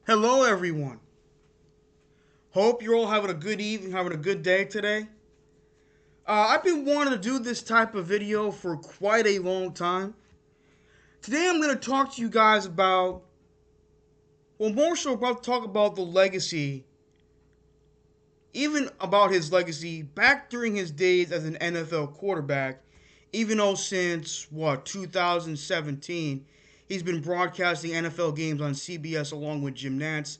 Hello, everyone. Hope you're all having a good evening, having a good day today. I've been wanting to do this type of video for quite a long time. Today, I'm going to talk to you guys about, more so about talk about the legacy, even about his legacy back during his days as an NFL quarterback. Even though since 2017, he's been broadcasting NFL games on CBS along with Jim Nantz.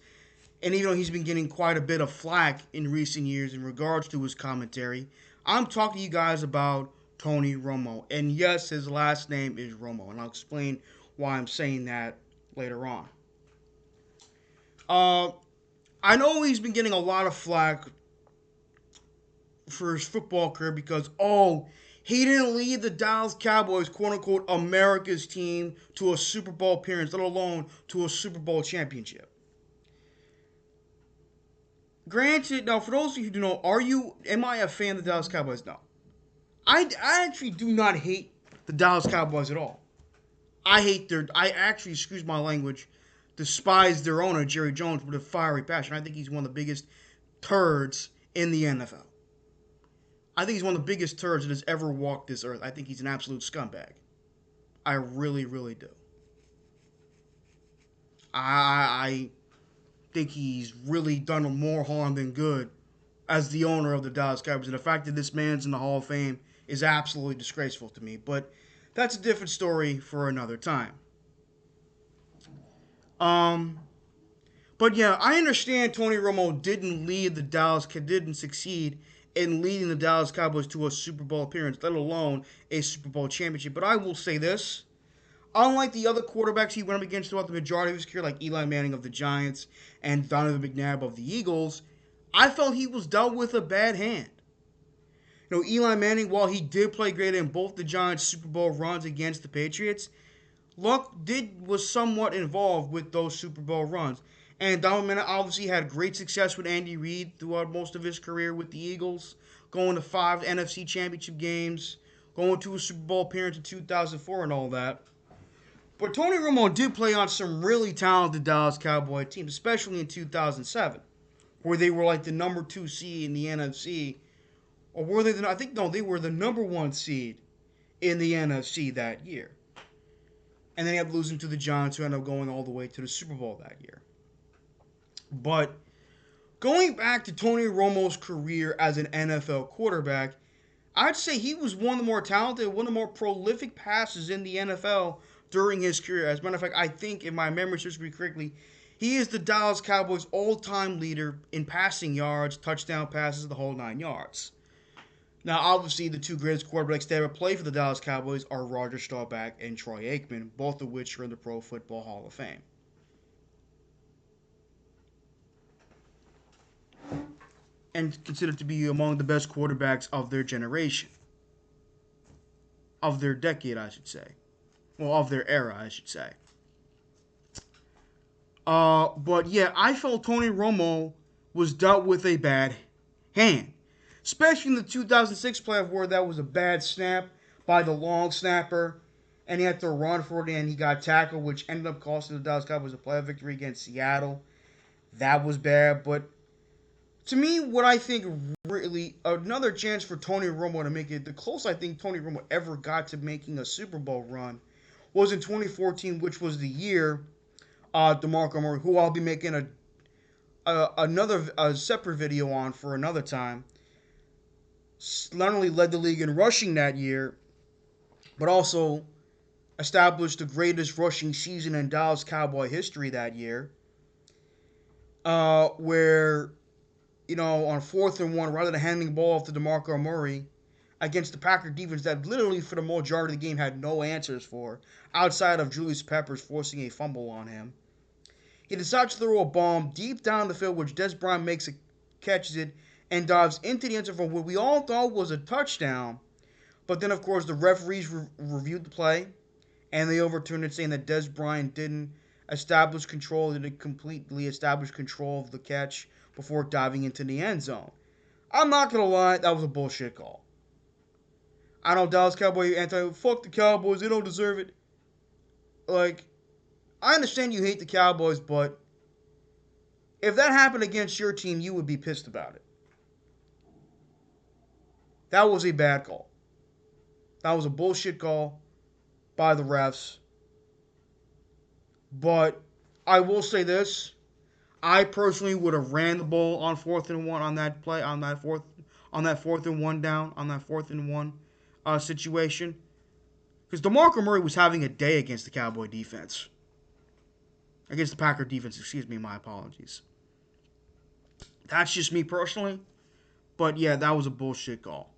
And even though he's been getting quite a bit of flack in recent years in regards to his commentary, I'm talking to you guys about Tony Romo. And yes, his last name is Romo. And I'll explain why I'm saying that later on. Uh, I know he's been getting a lot of flack for his football career because, he didn't lead the Dallas Cowboys, quote unquote, America's team to a Super Bowl appearance, let alone to a Super Bowl championship. Granted, now for those of you who don't know, am I a fan of the Dallas Cowboys? No. I actually do not hate the Dallas Cowboys at all. I actually, excuse my language, despise their owner, Jerry Jones, with a fiery passion. I think he's one of the biggest turds in the NFL. I think he's one of the biggest turds that has ever walked this earth. I think he's an absolute scumbag. I really, really do. I think he's really done more harm than good as the owner of the Dallas Cowboys. And the fact that this man's in the Hall of Fame is absolutely disgraceful to me. But that's a different story for another time. Um, but yeah, I understand Tony Romo didn't succeed in leading the Dallas Cowboys to a Super Bowl appearance, let alone a Super Bowl championship. But I will say this. Unlike the other quarterbacks he went up against throughout the majority of his career, like Eli Manning of the Giants and Donovan McNabb of the Eagles, I felt he was dealt with a bad hand. Eli Manning, while he did play great in both the Giants' Super Bowl runs against the Patriots, luck was somewhat involved with those Super Bowl runs. And Donovan Manning obviously had great success with Andy Reid throughout most of his career with the Eagles, going to 5 NFC Championship games, going to a Super Bowl appearance in 2004 and all that. But Tony Romo did play on some really talented Dallas Cowboy teams, especially in 2007, where they were like the number 2 seed in the NFC. Or were they? I think no, they were the number 1 seed in the NFC that year. And then they ended up losing to the Giants, who ended up going all the way to the Super Bowl that year. But going back to Tony Romo's career as an NFL quarterback, I'd say he was one of the more talented, one of the more prolific passers in the NFL during his career. As a matter of fact, I think, if my memory serves me correctly, he is the Dallas Cowboys' all-time leader in passing yards, touchdown passes, the whole 9 yards. Now, obviously, the two greatest quarterbacks to ever play for the Dallas Cowboys are Roger Staubach and Troy Aikman, both of which are in the Pro Football Hall of Fame. And considered to be among the best quarterbacks of their generation. Of their decade, I should say. Well, of their era, I should say. But yeah, I felt Tony Romo was dealt with a bad hand. Especially in the 2006 playoff where that was a bad snap by the long snapper. And he had to run for it and he got tackled, which ended up costing the Dallas Cowboys a playoff victory against Seattle. That was bad. But to me, what I think really another chance for Tony Romo to make it, the closest I think Tony Romo ever got to making a Super Bowl run was in 2014, which was the year DeMarco Murray, who I'll be making a separate video on for another time, not only led the league in rushing that year, but also established the greatest rushing season in Dallas Cowboy history that year, where, on 4th and 1, rather than handing the ball off to DeMarco Murray against the Packer defense that literally for the majority of the game had no answers for, outside of Julius Peppers forcing a fumble on him, he decides to throw a bomb deep down the field, which Des Bryant catches it, and dives into the end zone for what we all thought was a touchdown. But then, of course, the referees reviewed the play, and they overturned it, saying that Des Bryant didn't completely establish control of the catch before diving into the end zone. I'm not going to lie, that was a bullshit call. I know Dallas Cowboy fuck the Cowboys, they don't deserve it. Like, I understand you hate the Cowboys, but If that happened against your team, you would be pissed about it. That was a bad call. That was a bullshit call by the refs. But I will say this: I personally would have ran the ball on 4th and 1 on that play, on that 4th and 1 down, on that 4th and 1 situation. Because DeMarco Murray was having a day against the Cowboy defense, against the Packer defense. Excuse me, my apologies. That's just me personally, but yeah, that was a bullshit call.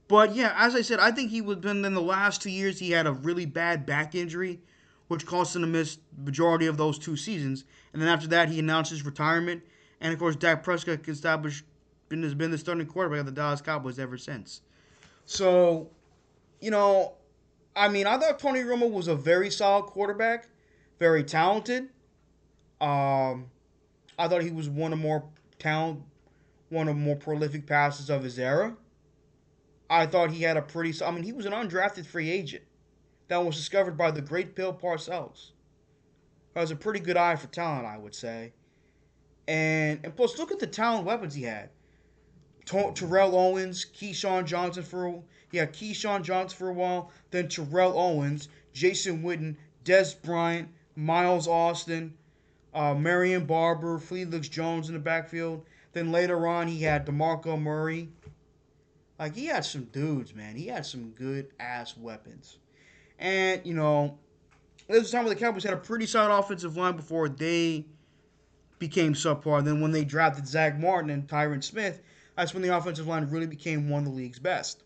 But yeah, as I said, I think he would have been in the last 2 years. He had a really bad back injury, which caused him to miss the majority of those 2 seasons. And then after that, he announced his retirement. And of course, Dak Prescott has been the starting quarterback of the Dallas Cowboys ever since. So, you know, I mean, I thought Tony Romo was a very solid quarterback, very talented. Um, I thought he was one of the more prolific passers of his era. I thought he had a pretty. I mean, he was an undrafted free agent that was discovered by the great Bill Parcells. Has a pretty good eye for talent, I would say. And plus, look at the talent weapons he had. Terrell Owens, Keyshawn Johnson Keyshawn Johnson for a while, then Terrell Owens, Jason Witten, Des Bryant, Miles Austin, Marion Barber, Felix Jones in the backfield. Then later on, he had DeMarco Murray. Like, he had some dudes, man. He had some good ass weapons. And, there was a time where the Cowboys had a pretty solid offensive line before they became subpar. And then when they drafted Zach Martin and Tyron Smith, that's when the offensive line really became one of the league's best.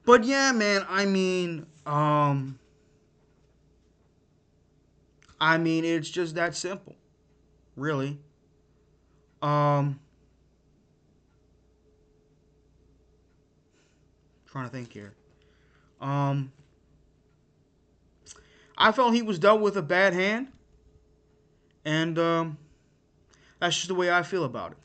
But yeah, man, I mean, it's just that simple, really. Um, Trying to think here. Um, I felt he was dealt with a bad hand, and that's just the way I feel about it.